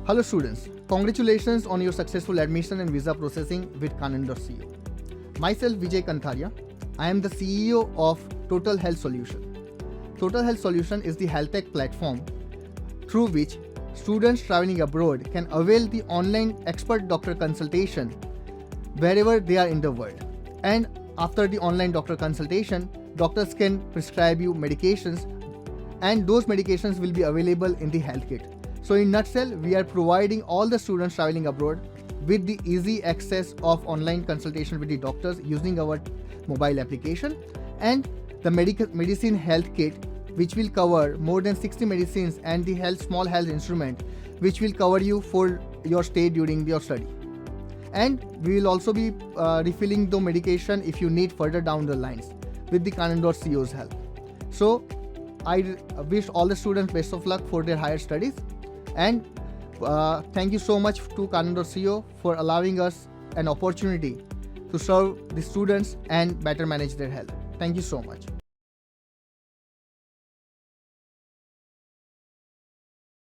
Hello students, congratulations on your successful admission and visa processing with Khan&Co. Myself Vijay Kantharia. I am the CEO of Total Health Solution. Total Health Solution is the health tech platform through which students traveling abroad can avail the online expert doctor consultation wherever they are in the world. And after the online doctor consultation, doctors can prescribe you medications, and those medications will be available in the health kit. So in nutshell, we are providing all the students traveling abroad with the easy access of online consultation with the doctors using our mobile application, and the medicine health kit, which will cover more than 60 medicines, and the small health instrument which will cover you for your stay during your study. And we will also be refilling the medication if you need further down the lines with the Khan&Co's help. So I wish all the students best of luck for their higher studies, and thank you so much to Khan&Co for allowing us an opportunity to serve the students and better manage their health. Thank you so much.